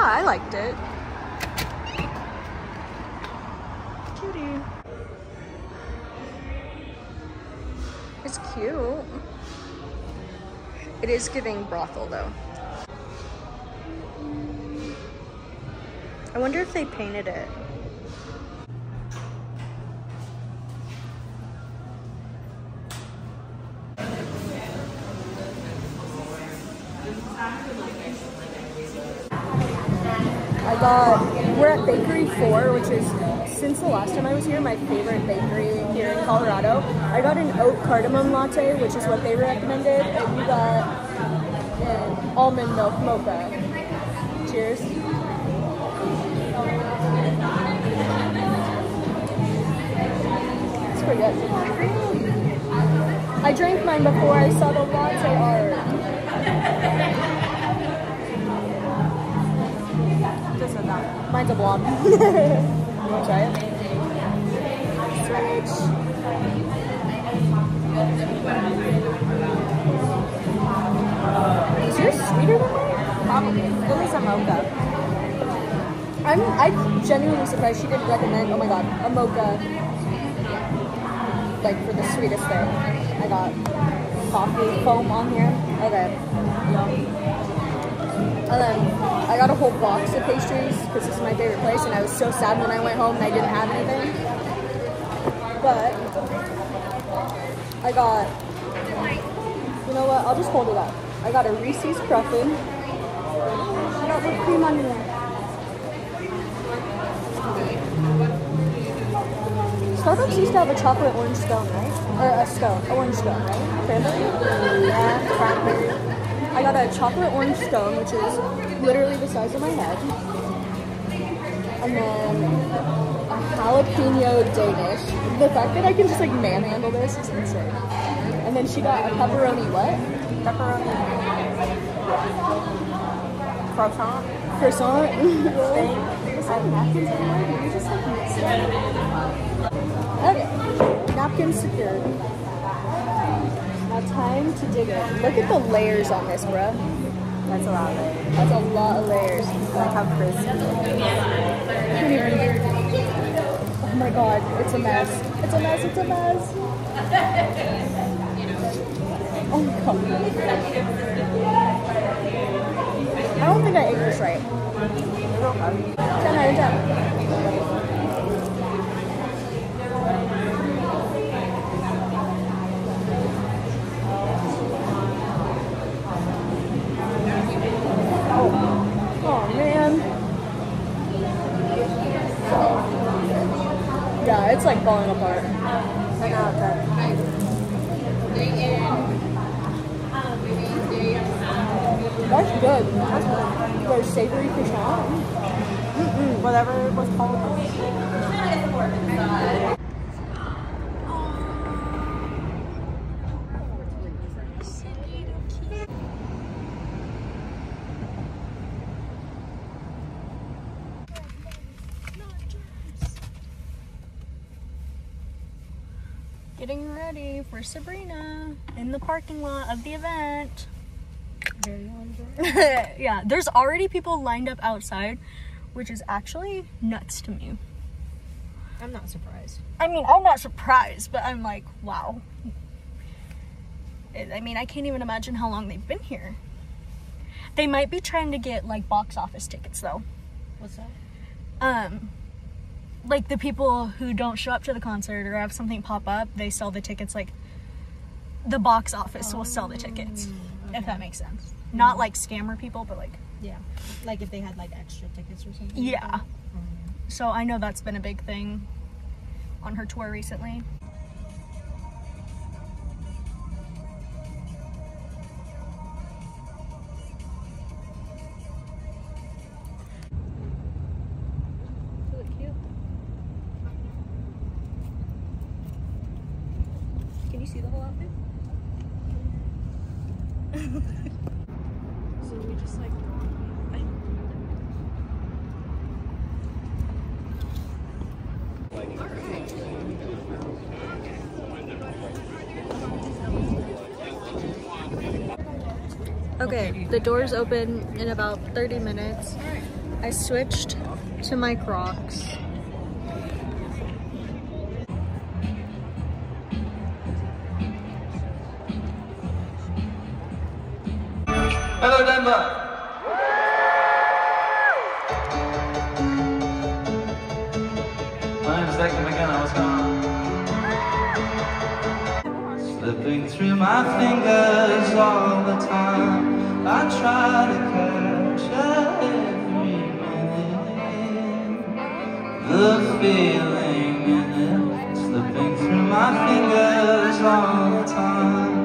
I liked it. Cutie. It's cute. It is giving brothel though. I wonder if they painted it. We're at Bakery 4, which is, since the last time I was here, my favorite bakery here in Colorado. I got an oat cardamom latte, which is what they recommended, and you got an almond milk mocha. Cheers. It's pretty good. I drank mine before I saw the latte art. Mine's a blob. You wanna try it? Switch. Is yours sweeter than mine? Probably. At least a mocha. I'm genuinely surprised she didn't recommend, oh my god, a mocha. Like for the sweetest thing. I got coffee foam on here. Okay. And then I got a whole box of pastries because this is my favorite place, and I was so sad when I went home and I didn't have anything. But I got, you know what, I'll just hold it up. I got a Reese's Cruffin. I got whipped cream on there. Starbucks used to have a chocolate orange scone, right? Or a scone, orange scone, right? Cranberry? Yeah, cranberry. I got a chocolate orange scone, which is literally the size of my head. And then a jalapeno Danish. The fact that I can just like manhandle this is insane. And then she got a pepperoni what? Pepperoni. Croissant. Croissant? Really? Is that napkins anymore? Did you just like mix it? Okay. Napkins secured. Now time to dig in. Look at the layers on this, bruh. That's a lot of layers. That's a lot of layers. Like how crispy. Oh my god, it's a mess. It's a mess, it's a mess. Oh my god. I don't think I ate this right. 10 out of 10. Yeah, it's like falling apart. 10 out of 10. That's good. That's good. For savory croissant. Whatever it was called. Getting ready for Sabrina in the parking lot of the event. Very yeah, there's already people lined up outside, which is actually nuts to me. I'm not surprised. I mean, I'm not surprised, but I'm like, wow. I mean, I can't even imagine how long they've been here. They might be trying to get like box office tickets though. What's that? Like the people who don't show up to the concert or have something pop up, they sell the tickets, like the box office will sell the tickets, okay. If that makes sense. Not like scammer people, but like, yeah, like if they had like extra tickets or something. Yeah. Like so I know that's been a big thing on her tour recently. Can you see the whole outfit? So we just like okay, the doors open in about 30 minutes I switched to my Crocs. Hello, Denver. My name's Declan McKenna. What's going on? Slipping through my fingers all the time. I try to capture every minute. The feeling in it. Slipping through my fingers all the time.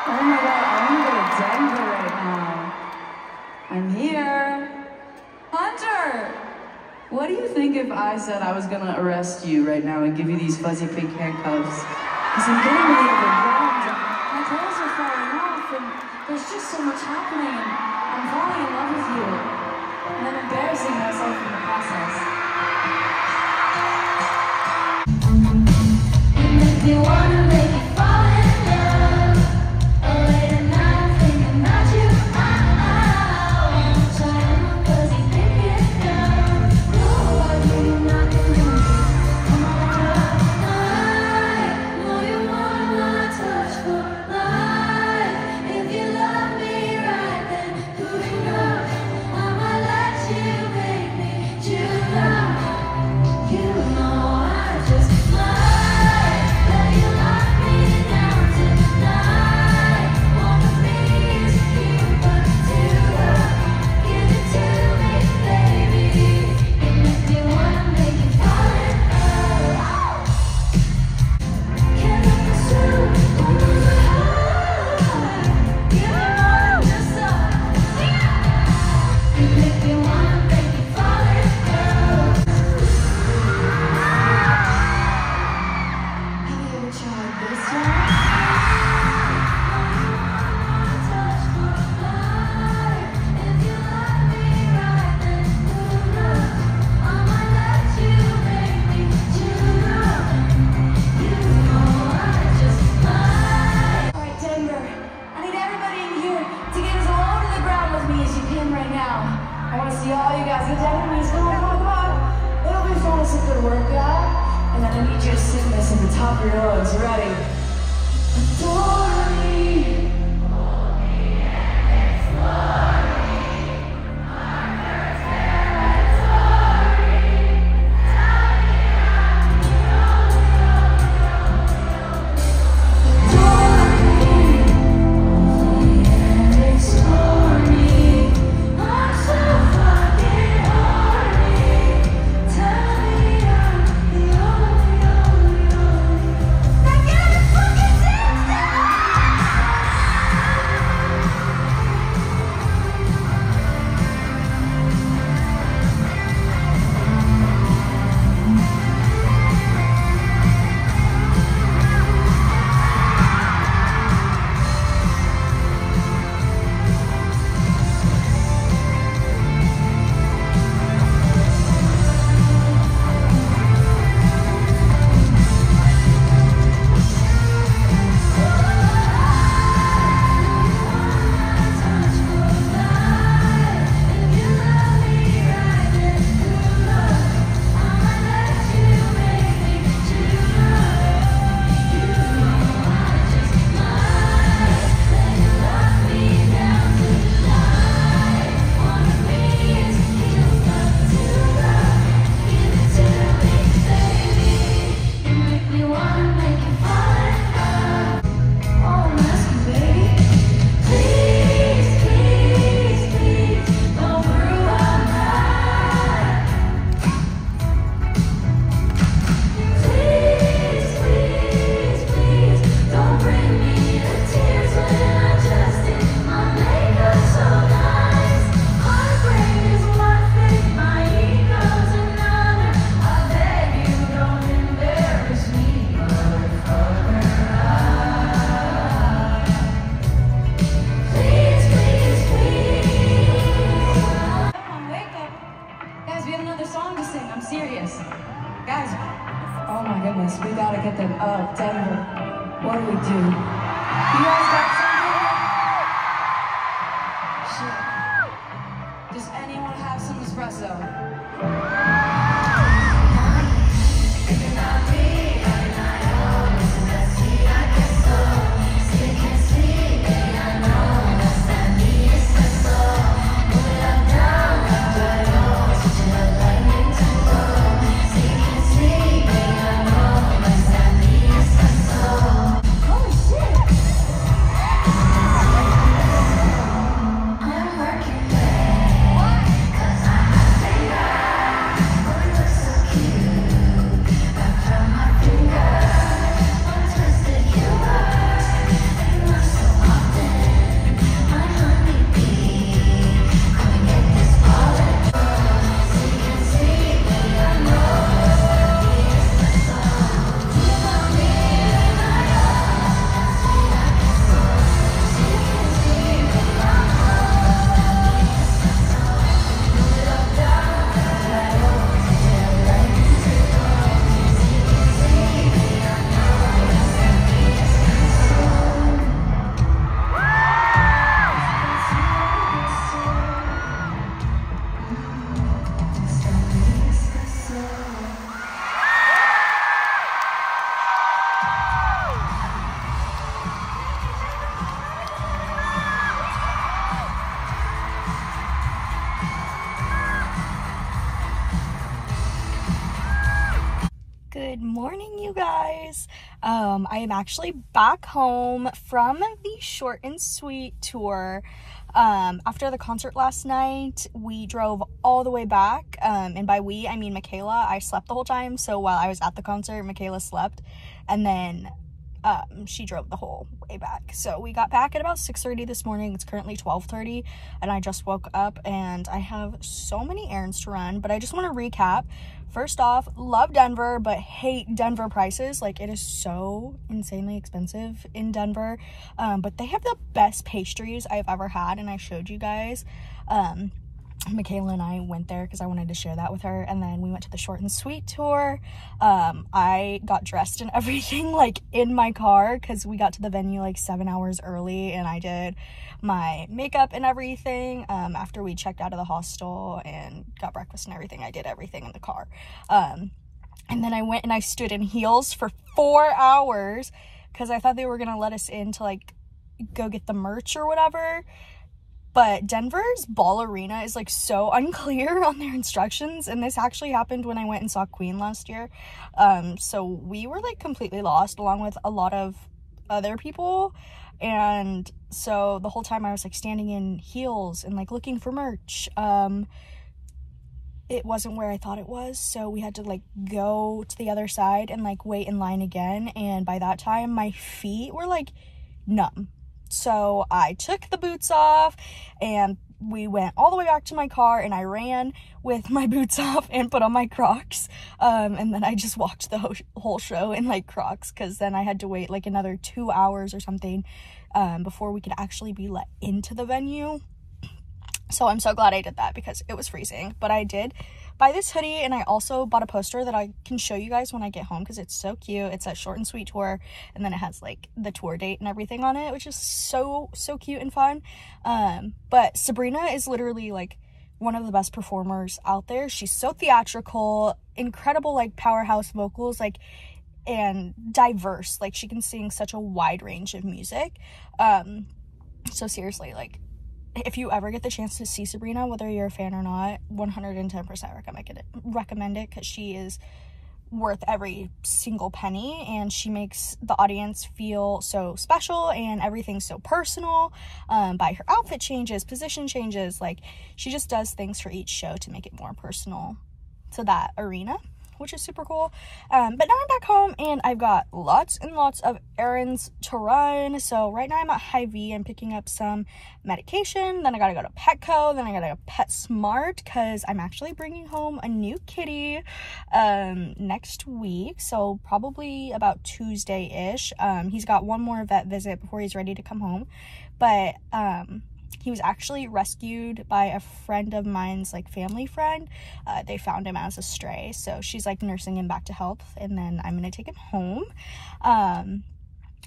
Oh my god, I want to go to Denver right now. I'm here. Hunter! What do you think if I said I was gonna arrest you right now and give you these fuzzy pink handcuffs? Because I'm getting really overwhelmed. My clothes are falling off and there's just so much happening and I'm falling in love with you. And I'm embarrassing myself in the process. If you wanna make me fall in love, late at night thinking about you. Trying my fuzzy pink handcuffs. I know you're not gonna come on, I know you want my touch for life. If you love me right, then who knows? I might let you make me choose. You know I just might let you lock me down tonight. Wanna be is you, but too rough. Give it to me, baby. And if you wanna make it fall in love, can I pursue another high? Give me more than just a and if you wanna make it fall in love, have you ever tried this one? Touch for life. If you love me right, then who knows? I might let you make me choose. You know I just might. All right, Denver. I need everybody in here to get as low to the ground with me as you can right now. I want to see all you guys. Get down on your knees. Come on, come on, come on. It'll be fun. It's a good workout. And then I need you to sing this at the top of your lungs. Ready? Adore me. We gotta get them up. Denver, what do we do? You guys got something? Shit. Does anyone have some espresso? Holy shit! morning, you guys. I am actually back home from the short and sweet tour. After the concert last night, we drove all the way back, and by we, I mean Michaela. I slept the whole time, so while I was at the concert, Michaela slept, and then she drove the whole way back. So we got back at about 6:30 this morning. It's currently 12:30, and I just woke up, and I have so many errands to run, but I just want to recap. First off, love Denver, but hate Denver prices. Like, it is so insanely expensive in Denver, but they have the best pastries I've ever had, and I showed you guys. Michaela and I went there because I wanted to share that with her, and then we went to the short and sweet tour. I got dressed and everything like in my car because we got to the venue like 7 hours early, and I did my makeup and everything after we checked out of the hostel and got breakfast and everything. I did everything in the car, and then I went and I stood in heels for 4 hours because I thought they were gonna let us in to like go get the merch or whatever. But Denver's ball arena is like so unclear on their instructions, and this actually happened when I went and saw Queen last year. So we were like completely lost along with a lot of other people, and so the whole time I was like standing in heels and like looking for merch. It wasn't where I thought it was, so we had to like go to the other side and like wait in line again, and by that time my feet were like numb. So I took the boots off and we went all the way back to my car, and I ran with my boots off and put on my Crocs. And then I just walked the whole show in like Crocs, because then I had to wait like another 2 hours or something before we could actually be let into the venue. So I'm so glad I did that because it was freezing. But I did buy this hoodie, and I also bought a poster that I can show you guys when I get home because it's so cute. It's a short and sweet tour, and then it has like the tour date and everything on it, which is so cute and fun. But Sabrina is literally like one of the best performers out there. She's so theatrical, incredible like powerhouse vocals, like, and diverse. Like, she can sing such a wide range of music. So seriously, like, if you ever get the chance to see Sabrina, whether you're a fan or not, 110% recommend it because she is worth every single penny, and she makes the audience feel so special, and everything's so personal by her outfit changes, position changes. Like, she just does things for each show to make it more personal to that arena, which is super cool. But now I'm back home, and I've got lots and lots of errands to run. So right now I'm at Hy-Vee. I'm picking up some medication, then I gotta go to Petco, then I gotta go PetSmart because I'm actually bringing home a new kitty next week, so probably about Tuesday-ish. He's got one more vet visit before he's ready to come home, but he was actually rescued by a friend of mine's, like, family friend. They found him as a stray, so she's, like, nursing him back to health, and then I'm gonna take him home.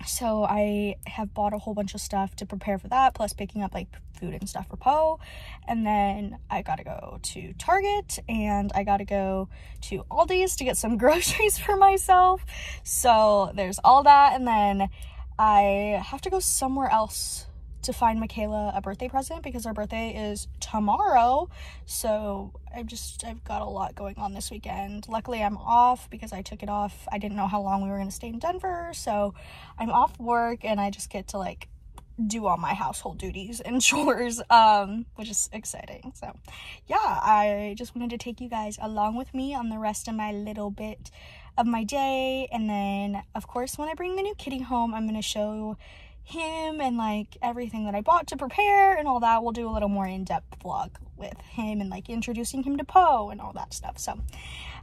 So I have bought a whole bunch of stuff to prepare for that, plus picking up, like, food and stuff for Poe. And then I gotta go to Target, and I gotta go to Aldi's to get some groceries for myself. So there's all that, and then I have to go somewhere else to find Michaela a birthday present because her birthday is tomorrow. So I've got a lot going on this weekend. Luckily I'm off because I took it off. I didn't know how long we were going to stay in Denver, so I'm off work and I just get to like do all my household duties and chores, which is exciting. So yeah, I just wanted to take you guys along with me on the rest of my little bit of my day. And then of course when I bring the new kitty home, I'm going to show him and like everything that I bought to prepare and all that. We'll do a little more in-depth vlog with him and like introducing him to Poe and all that stuff. So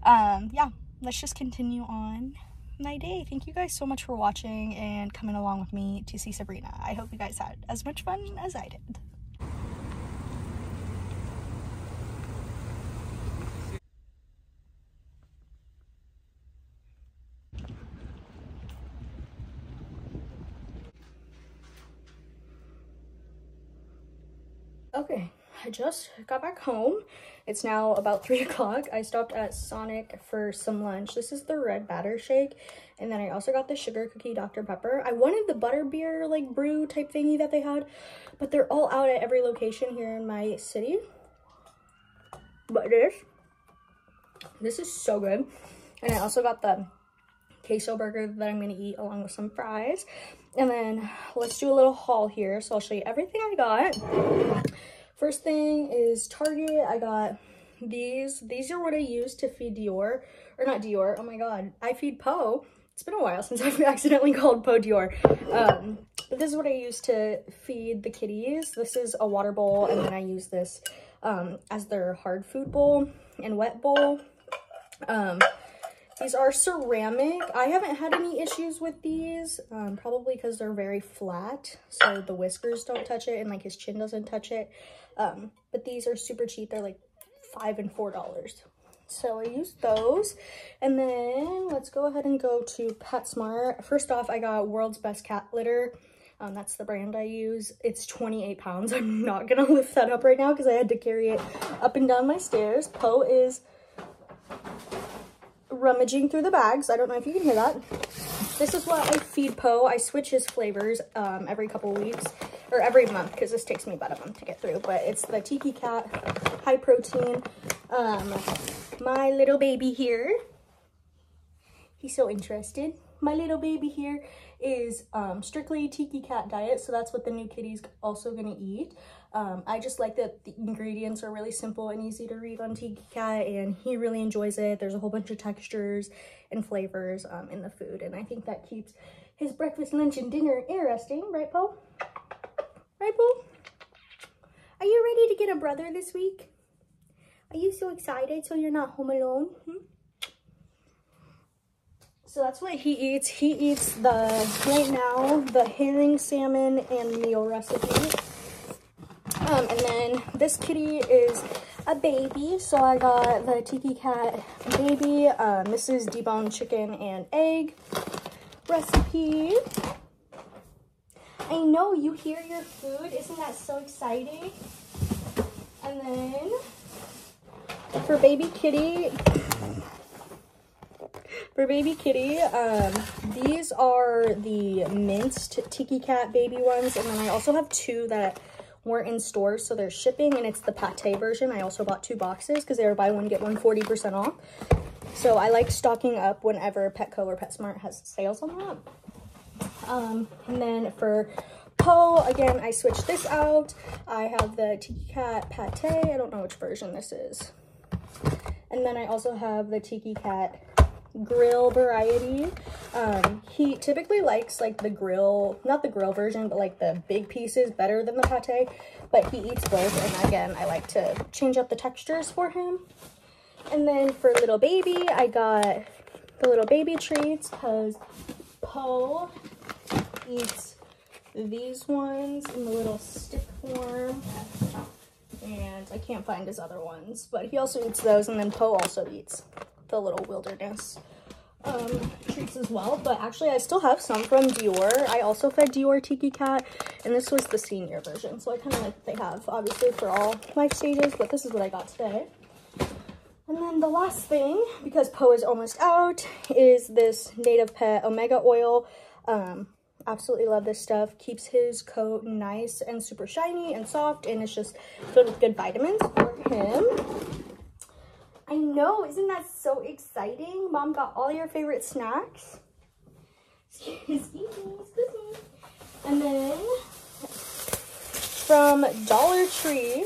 yeah, let's just continue on my day. Thank you guys so much for watching and coming along with me to see Sabrina. I hope you guys had as much fun as I did. Okay, I just got back home. It's now about 3 o'clock. I stopped at Sonic for some lunch. This is the red batter shake. And then I also got the sugar cookie Dr. Pepper. I wanted the butterbeer like brew type thingy that they had, but they're all out at every location here in my city. But this is so good. And I also got the queso burger that I'm gonna eat along with some fries. And then let's do a little haul here. So I'll show you everything I got. First thing is Target. I got these. These are what I use to feed Dior, or not Dior. Oh my God, I feed Poe. It's been a while since I've accidentally called Poe Dior. But this is what I use to feed the kitties. This is a water bowl, and then I use this as their hard food bowl and wet bowl. These are ceramic. I haven't had any issues with these, probably because they're very flat, so the whiskers don't touch it and like his chin doesn't touch it. But these are super cheap. They're like $5 and $4. So I use those. And then let's go ahead and go to PetSmart. First off, I got World's Best Cat Litter. That's the brand I use. It's 28 pounds. I'm not gonna lift that up right now because I had to carry it up and down my stairs. Poe is rummaging through the bags. I don't know if you can hear that. This is what I feed Poe. I switch his flavors every couple weeks, or every month, because this takes me about a month to get through. But it's the Tiki Cat high protein. My little baby here, he's so interested. My little baby here is strictly Tiki Cat diet, so that's what the new kitty's also gonna eat. I just like that the ingredients are really simple and easy to read on Tiki Cat, and he really enjoys it. There's a whole bunch of textures and flavors in the food, and I think that keeps his breakfast, lunch, and dinner interesting, right, Poe? Right, Poe? Are you ready to get a brother this week? Are you so excited so you're not home alone? So that's what he eats. He eats right now, the herring, salmon, and meal recipe. And then this kitty is a baby. So I got the Tiki Cat baby. This is deboned chicken and egg recipe. I know you hear your food. Isn't that so exciting? And then for baby kitty, these are the minced Tiki Cat baby ones, and then I also have two that weren't in stores, so they're shipping, and it's the pate version. I also bought 2 boxes because they were buy one get one 40% off. So I like stocking up whenever Petco or PetSmart has sales on that. And then for Poe, again, I switched this out. I have the Tiki Cat pate. I don't know which version this is. And then I also have the Tiki Cat grill variety. He typically likes like the grill, not the grill version, but like the big pieces better than the pate, but he eats both. And again, I like to change up the textures for him. And then for little baby, I got the little baby treats because Poe eats these ones in the little stick form, and I can't find his other ones, but he also eats those. And then Poe also eats the little wilderness treats as well. But actually I still have some from Dior. I also fed Dior Tiki Cat, and this was the senior version, so I kind of like what they have obviously for all life stages, but this is what I got today. And then the last thing, because Poe is almost out, is this Native Pet Omega Oil. Absolutely love this stuff. Keeps his coat nice and super shiny and soft, and it's just filled with good vitamins for him. I know, isn't that so exciting? Mom got all your favorite snacks. Excuse me. And then from Dollar Tree,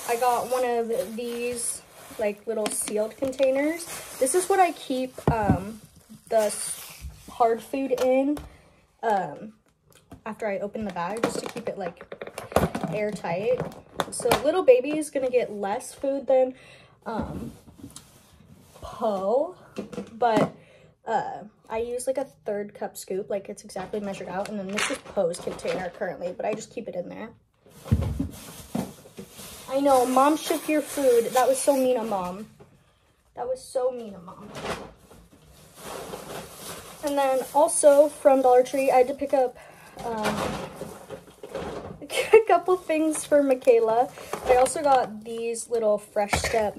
I got one of these like little sealed containers. This is what I keep the hard food in after I open the bag, just to keep it like airtight. So little baby is gonna get less food than Poe, but I use like a 1/3 cup scoop, like it's exactly measured out. And then this is Poe's container currently, but I just keep it in there. I know, Mom shook your food. That was so mean of Mom. That was so mean of Mom. And then also from Dollar Tree, I had to pick up a couple things for Michaela. I also got these little Fresh Step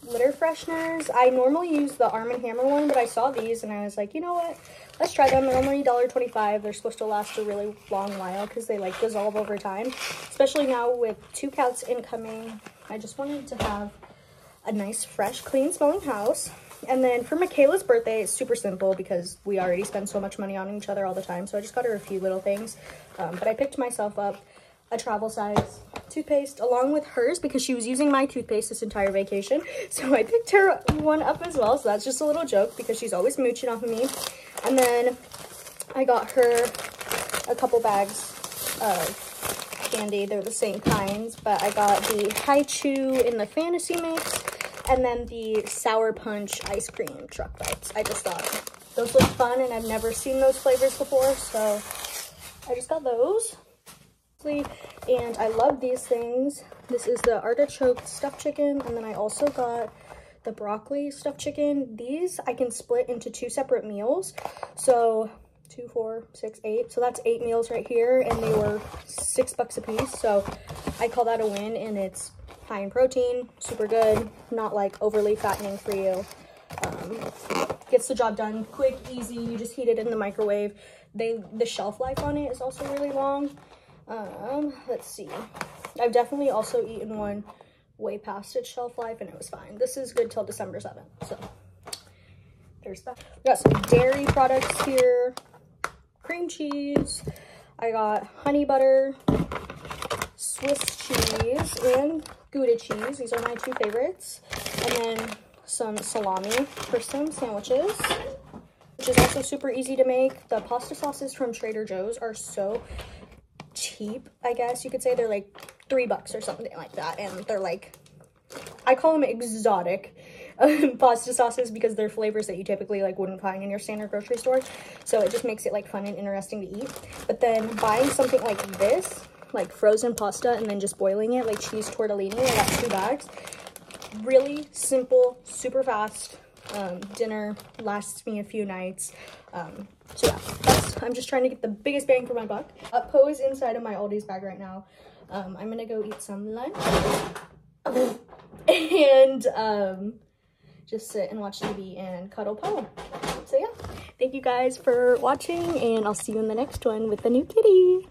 litter fresheners. I normally use the Arm & Hammer one, but I saw these and I was like, you know what? Let's try them. They're only $1.25. They're supposed to last a really long while because they like dissolve over time. Especially now with 2 cats incoming. I just wanted to have a nice, fresh, clean smelling house. And then for Michaela's birthday, it's super simple because we already spend so much money on each other all the time. So I just got her a few little things. But I picked myself up a travel size toothpaste along with hers because she was using my toothpaste this entire vacation. So I picked her one up as well. So that's just a little joke because she's always mooching off of me. And then I got her a couple bags of candy. They're the same kinds, but I got the Haichu in the Fantasy Mix and then the Sour Punch ice cream truck bites. I just thought those look fun and I've never seen those flavors before, so I just got those. And I love these things. This is the artichoke stuffed chicken, and then I also got the broccoli stuffed chicken. These I can split into 2 separate meals. So 2, 4, 6, 8. So that's 8 meals right here, and they were $6 a piece. So I call that a win, and it's high in protein, super good, not like overly fattening for you. Gets the job done quick, easy. You just heat it in the microwave. The shelf life on it is also really long. Let's see. I've definitely also eaten one way past its shelf life and it was fine. This is good till December 7th. So there's that. We got some dairy products here. Cream cheese. I got honey butter, Swiss cheese, and Gouda cheese. These are my 2 favorites. And then some salami for some sandwiches, which is also super easy to make. The pasta sauces from Trader Joe's are so cheap, I guess you could say. They're like $3 or something like that, and they're like, I call them exotic pasta sauces because they're flavors that you typically like wouldn't find in your standard grocery store, so it just makes it like fun and interesting to eat. But then buying something like this, like frozen pasta, and then just boiling it like cheese tortellini, I got 2 bags. Really simple, super fast dinner, lasts me a few nights. So yeah, I'm just trying to get the biggest bang for my buck. Poe is inside of my Aldi's bag right now. I'm gonna go eat some lunch and just sit and watch TV and cuddle Poe. So yeah, thank you guys for watching, and I'll see you in the next one with the new kitty.